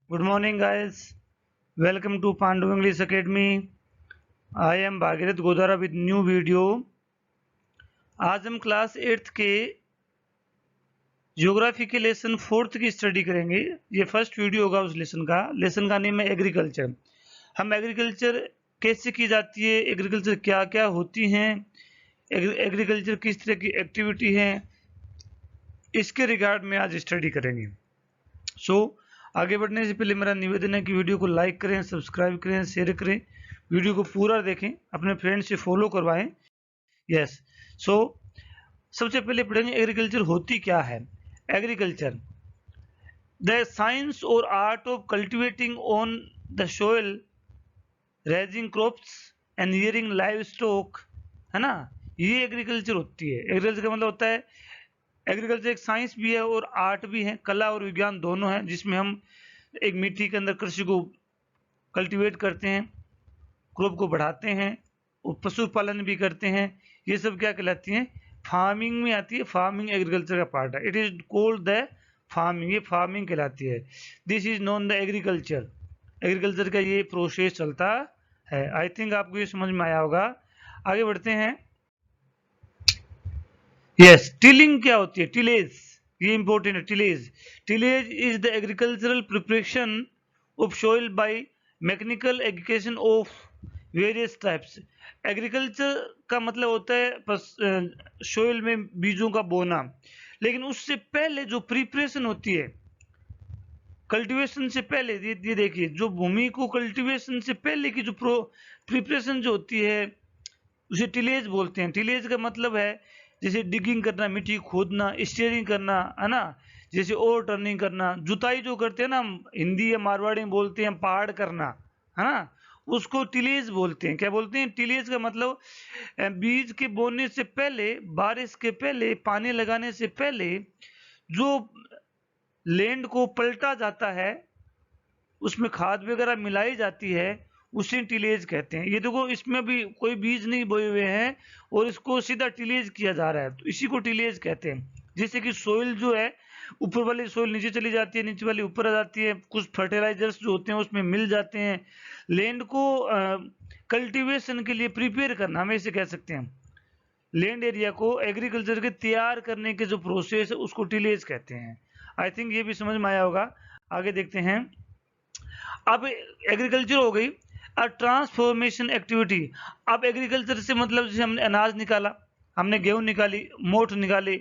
Good morning, guys. Welcome to Pandu English Academy. I am Bhagirath Godara with new video. आज हम class 8th के geography के lesson 4th की study करेंगे। ये फर्स्ट वीडियो होगा उस लेसन का नेम है एग्रीकल्चर। हम एग्रीकल्चर कैसे की जाती है, एग्रीकल्चर क्या क्या होती हैं, एग्रीकल्चर किस तरह की एक्टिविटी है, इसके रिगार्ड में आज स्टडी करेंगे। आगे बढ़ने से पहले मेरा निवेदन है कि वीडियो को लाइक करें, सब्सक्राइब करें, शेयर करें, वीडियो को पूरा देखें, अपने फ्रेंड से फॉलो करवाएं। यस सबसे पहले पढ़ेंगे एग्रीकल्चर होती क्या है। एग्रीकल्चर द साइंस और art of cultivating on the soil, raising crops and rearing live stock, है ना। ये एग्रीकल्चर होती है। एग्रीकल्चर का मतलब होता है, एग्रीकल्चर एक साइंस भी है और आर्ट भी है, कला और विज्ञान दोनों है, जिसमें हम एक मिट्टी के अंदर कृषि को कल्टीवेट करते हैं, क्रॉप को बढ़ाते हैं और पशुपालन भी करते हैं। ये सब क्या कहलाती हैं, फार्मिंग में आती है। फार्मिंग एग्रीकल्चर का पार्ट है। It is called the farming, ये फार्मिंग कहलाती है। This is known the agriculture. Agriculture का ये प्रोसेस चलता है। आई थिंक आपको ये समझ में आया होगा। आगे बढ़ते हैं। यस टिलिंग क्या होती है, टिलेज, ये इंपॉर्टेंट है। Tillage is the agricultural preparation of soil by mechanical education of various types. Agriculture का मतलब होता है सोइल में बीजों का बोना, लेकिन उससे पहले जो प्रिपरेशन होती है, कल्टीवेशन से पहले, ये देखिए, जो भूमि को कल्टीवेशन से पहले की जो प्रिपरेशन जो होती है उसे टिलेज बोलते हैं। टिलेज का मतलब है जैसे डिगिंग करना, मिट्टी खोदना, स्टीयरिंग करना, है ना, जैसे ओवर टर्निंग करना, जुताई जो करते हैं ना, हम हिंदी या मारवाड़ी में बोलते हैं पहाड़ करना, है ना, उसको टिलेज बोलते हैं। क्या बोलते हैं, टिलेज का मतलब बीज के बोने से पहले, बारिश के पहले, पानी लगाने से पहले जो लैंड को पलटा जाता है, उसमें खाद वगैरह मिलाई जाती है, उसे टिलेज कहते हैं। ये देखो, इसमें भी कोई बीज नहीं बोए हुए हैं और इसको सीधा टिलेज किया जा रहा है, तो इसी को टिलेज कहते हैं। जैसे कि सोइल जो है, ऊपर वाली सोइल नीचे चली जाती है, नीचे वाली ऊपर आ जाती है, कुछ फर्टिलाइजर्स जो होते हैं उसमें मिल जाते हैं। लैंड को कल्टीवेशन के लिए प्रिपेयर करना, हम इसे कह सकते हैं। लैंड एरिया को एग्रीकल्चर के तैयार करने के जो प्रोसेस है उसको टिलेज कहते हैं। आई थिंक ये भी समझ में आया होगा। आगे देखते हैं। अब एग्रीकल्चर हो गई ट्रांसफॉर्मेशन एक्टिविटी। अब एग्रीकल्चर से मतलब जैसे हमने अनाज निकाला, हमने गेहूं निकाली, मोठ निकाली,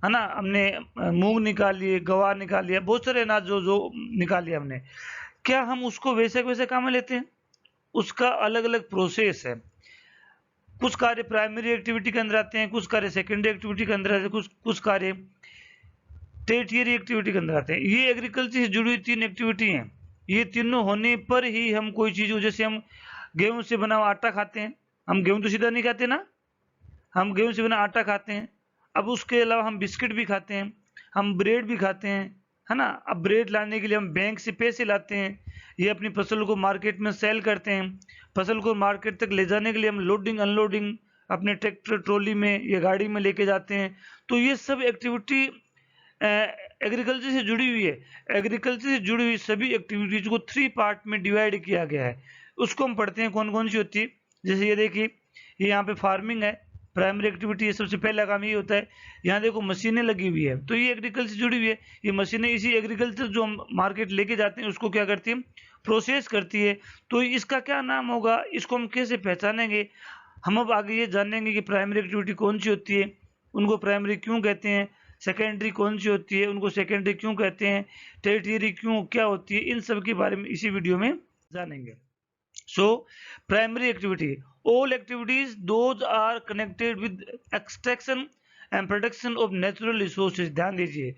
है ना, हमने मूंग निकाल लिए, गवार निकाल लिया, बहुत सारे अनाज जो जो निकाल लिया हमने। क्या हम उसको वैसे वैसे काम में लेते हैं? उसका अलग अलग प्रोसेस है। कुछ कार्य प्राइमरी एक्टिविटी के अंदर आते हैं, कुछ कार्य सेकेंडरी एक्टिविटी के अंदर आते हैं, कुछ कार्य टेरिटरी एक्टिविटी के अंदर आते हैं। ये एग्रीकल्चर से जुड़ी हुई 3 एक्टिविटी हैं। ये तीनों होने पर ही हम कोई चीज, जैसे हम गेहूं से बना हुआ आटा खाते हैं, हम गेहूं तो सीधा नहीं खाते ना, हम गेहूं से बना आटा खाते हैं। अब उसके अलावा हम बिस्किट भी खाते हैं, हम ब्रेड भी खाते हैं, है ना। अब ब्रेड लाने के लिए हम बैंक से पैसे लाते हैं, ये अपनी फसल को मार्केट में सेल करते हैं। फसल को मार्केट तक ले जाने के लिए हम लोडिंग अनलोडिंग अपने ट्रैक्टर ट्रॉली में या गाड़ी में लेके जाते हैं। तो ये सब एक्टिविटी एग्रीकल्चर से जुड़ी हुई है। एग्रीकल्चर से जुड़ी हुई सभी एक्टिविटीज को 3 पार्ट में डिवाइड किया गया है। उसको हम पढ़ते हैं कौन कौन सी होती है। जैसे ये देखिए, ये यहाँ पे फार्मिंग है, प्राइमरी एक्टिविटी है, सबसे पहला काम ये होता है। यहाँ देखो मशीनें लगी हुई है, तो ये एग्रीकल्चर से जुड़ी हुई है। ये मशीनें इसी एग्रीकल्चर जो हम मार्केट लेके जाते हैं उसको क्या करती है, प्रोसेस करती है। तो इसका क्या नाम होगा, इसको हम कैसे पहचानेंगे, हम अब आगे ये जानेंगे कि प्राइमरी एक्टिविटी कौन सी होती है, उनको प्राइमरी क्यों कहते हैं, सेकेंडरी कौन सी होती है, उनको सेकेंडरी क्यों कहते हैं, टेरिटरी क्यों क्या होती है, इन सब के बारे में इसी वीडियो में जानेंगे। Primary activity, all activities those are connected with extraction and production of natural resources। ध्यान दीजिए,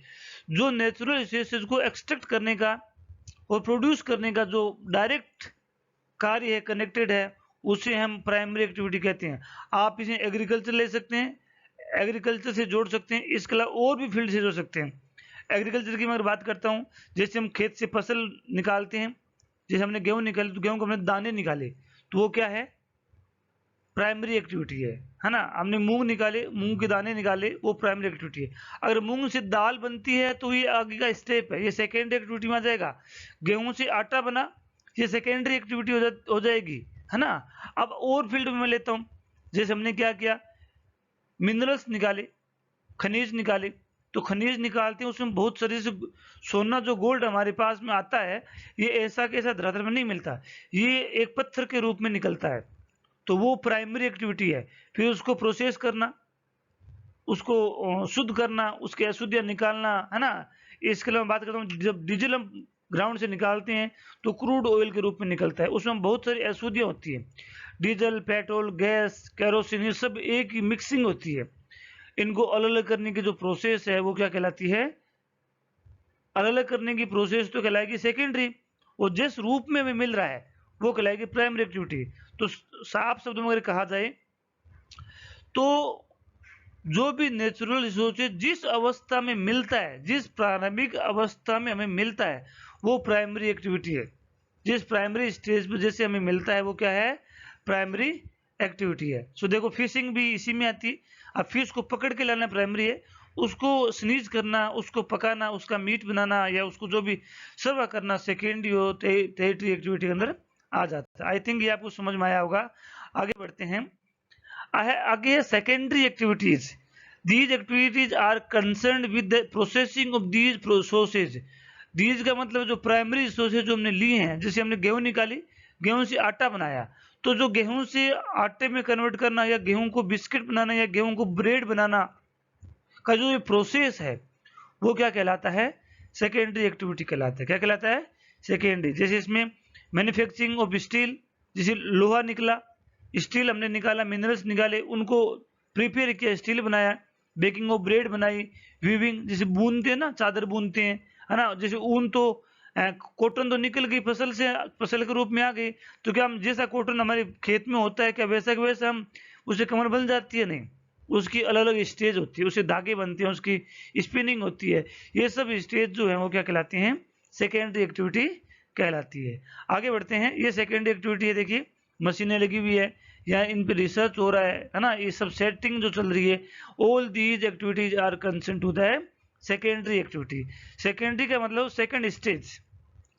जो नेचुरल रिसोर्सेज को एक्सट्रैक्ट करने का और प्रोड्यूस करने का जो डायरेक्ट कार्य है, कनेक्टेड है, उसे हम प्राइमरी एक्टिविटी कहते हैं। आप इसे एग्रीकल्चर ले सकते हैं, एग्रीकल्चर से जोड़ सकते हैं, इसके अलावा और भी फील्ड से जोड़ सकते हैं। एग्रीकल्चर की मैं अगर बात करता हूँ, जैसे हम खेत से फसल निकालते हैं, जैसे हमने गेहूं निकाली तो गेहूं को हमने दाने निकाले, तो वो क्या है, प्राइमरी एक्टिविटी है ना। हमने मूंग निकाले, मूंग के दाने निकाले, वो प्राइमरी एक्टिविटी है। अगर मूंग से दाल बनती है तो ये आगे का स्टेप है, ये सेकेंडरी एक्टिविटी में आ जाएगा। गेहूं से आटा बना, ये सेकेंडरी एक्टिविटी हो जाएगी, है ना। अब और फील्ड में मैं लेता हूं, जैसे हमने क्या किया, मिनरल्स निकाले, खनिज निकाले, तो खनिज निकालते हैं उसमें बहुत सारे सोना जो गोल्ड हमारे पास में आता है, ये ऐसा कैसा धरातल में नहीं मिलता, ये एक पत्थर के रूप में निकलता है, तो वो प्राइमरी एक्टिविटी है। फिर उसको प्रोसेस करना, उसको शुद्ध करना, उसके अशुद्धियां निकालना, है ना। इसके लिए मैं बात करता हूँ, जब डीजल हम ग्राउंड से निकालते हैं तो क्रूड ऑयल के रूप में निकलता है, उसमें बहुत सारी अशुद्धियां होती है। डीजल, पेट्रोल, गैस, केरोसिन, ये सब एक ही मिक्सिंग होती है। इनको अलग अलग करने की जो प्रोसेस है वो क्या कहलाती है, अलग अलग करने की प्रोसेस तो कहलाएगी सेकेंडरी, और जिस रूप में हमें मिल रहा है वो कहलाएगी प्राइमरी एक्टिविटी। तो साफ शब्दों में अगर कहा जाए तो जो भी नेचुरल रिसोर्सेज जिस अवस्था में मिलता है, जिस प्रारंभिक अवस्था में हमें मिलता है, वो प्राइमरी एक्टिविटी है। जिस प्राइमरी स्टेज पर जैसे हमें मिलता है वो क्या है, प्राइमरी एक्टिविटी है। सो देखो फिशिंग भी इसी में आती है। अब फिश को पकड़ के लाना प्राइमरी है, उसको स्नीज करना, उसको पकाना, उसका मीट बनाना या उसको जो भी सर्व करना सेकेंडरी हो टेरिटरी एक्टिविटी के अंदर आ जाता है। आई थिंक ये आपको समझ में आया होगा। आगे बढ़ते हैं, आगे है secondary activities. These activities are concern with the processing of these resources. These का मतलब जो प्राइमरी रिसोर्सेज जो हमने लिए हैं, जैसे हमने गेहूं निकाली, गेहूं से आटा बनाया, तो जो गेहूं से आटे में कन्वर्ट करना या गेहूं को बिस्किट बनाना या गेहूं को ब्रेड बनाना का जो ये प्रोसेस है वो क्या कहलाता है, सेकेंडरी एक्टिविटी कहलाता है। क्या कहलाता है, सेकेंडरी। जैसे इसमें मैन्युफैक्चरिंग ऑफ स्टील, जैसे लोहा निकला, स्टील हमने निकाला, मिनरल्स निकाले, उनको प्रिपेयर किया, स्टील बनाया, बेकिंग ऑफ ब्रेड बनाई, वीविंग जैसे बूनते हैं ना, चादर बूनते हैं, है ना। जैसे ऊन तो कॉटन तो निकल गई, फसल से फसल के रूप में आ गई, तो क्या हम जैसा कॉटन हमारे खेत में होता है क्या वैसा के वैसा हम उसे कमर बन जाती है, नहीं, उसकी अलग अलग स्टेज होती है, उससे धागे बनते हैं, उसकी स्पिनिंग होती है। ये सब स्टेज जो है वो क्या कहलाती हैं, सेकेंडरी एक्टिविटी कहलाती है। आगे बढ़ते हैं, ये सेकेंडरी एक्टिविटी है। देखिए मशीनें लगी हुई है, यहाँ इन पे रिसर्च हो रहा है ना, ये सब सेटिंग जो चल रही है, all these activities are concern to the secondary activity. Secondary का मतलब सेकंड स्टेज,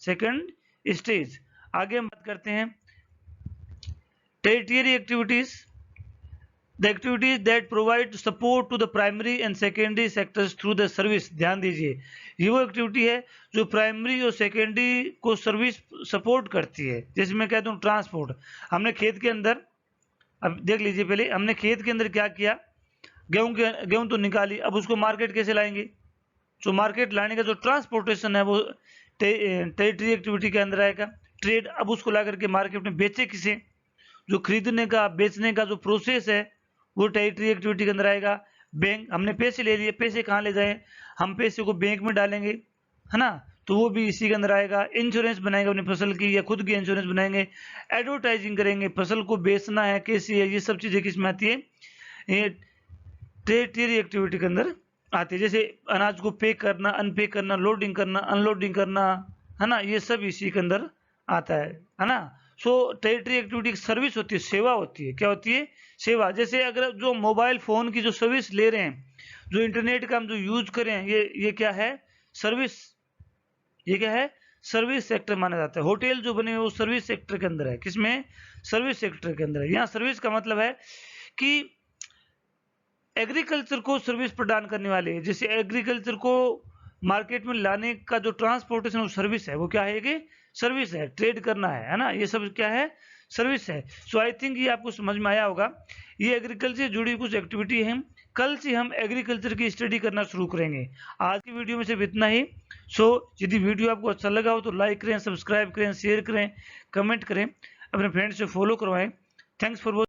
सेकंड स्टेज। आगे हम बात करते हैं territory activities, the activities that provide support to the primary and secondary sectors through the service. ध्यान दीजिए, ये वो एक्टिविटी है जो प्राइमरी और सेकेंडरी को सर्विस सपोर्ट करती है। जैसे मैं कहता हूँ ट्रांसपोर्ट, हमने खेत के अंदर, अब देख लीजिए, पहले हमने खेत के अंदर क्या किया, गेहूं तो निकाली, अब उसको मार्केट कैसे लाएंगे, जो मार्केट लाने का जो ट्रांसपोर्टेशन है वो टेरिटरी एक्टिविटी के अंदर आएगा। ट्रेड, अब उसको ला करके मार्केट में बेचे किसे, जो खरीदने का बेचने का जो प्रोसेस है वो टेरिटरी एक्टिविटी के अंदर आएगा। बैंक, हमने पैसे ले लिए, पैसे कहाँ ले जाएं, हम पैसे को बैंक में डालेंगे, है ना, तो वो भी इसी के अंदर आएगा। इंश्योरेंस बनाएंगे अपनी फसल की या खुद की इंश्योरेंस बनाएंगे। एडवर्टाइजिंग करेंगे, फसल को बेचना है कैसी है, ये सब चीजें किस में आती है, ये टेरिटरी एक्टिविटी के अंदर आती है। जैसे अनाज को पैक करना, अनपैक करना, लोडिंग करना, अनलोडिंग करना, है ना, ये सब इसी के अंदर आता है ना। सो टेरिटरी एक्टिविटी सर्विस होती है, सेवा होती है। क्या होती है, सेवा। जैसे अगर जो मोबाइल फोन की जो सर्विस ले रहे हैं, जो इंटरनेट का हम जो यूज करें, ये क्या है, सर्विस। ये क्या है, सर्विस सेक्टर माना जाता है। होटल जो बने हुए वो सर्विस सेक्टर के अंदर है, किसमें, सर्विस सेक्टर के अंदर है। यहाँ सर्विस का मतलब है कि एग्रीकल्चर को सर्विस प्रदान करने वाले, जैसे एग्रीकल्चर को मार्केट में लाने का जो ट्रांसपोर्टेशन सर्विस है वो क्या है, कि सर्विस है। ट्रेड करना है ना, ये सब क्या है, सर्विस है। सो आई थिंक ये आपको समझ में आया होगा। ये एग्रीकल्चर से जुड़ी कुछ एक्टिविटी है। कल से हम एग्रीकल्चर की स्टडी करना शुरू करेंगे। आज की वीडियो में सिर्फ इतना ही। सो यदि वीडियो आपको अच्छा लगा हो तो लाइक करें, सब्सक्राइब करें, शेयर करें, कमेंट करें, अपने फ्रेंड्स से फॉलो करवाएं। Thanks for watching.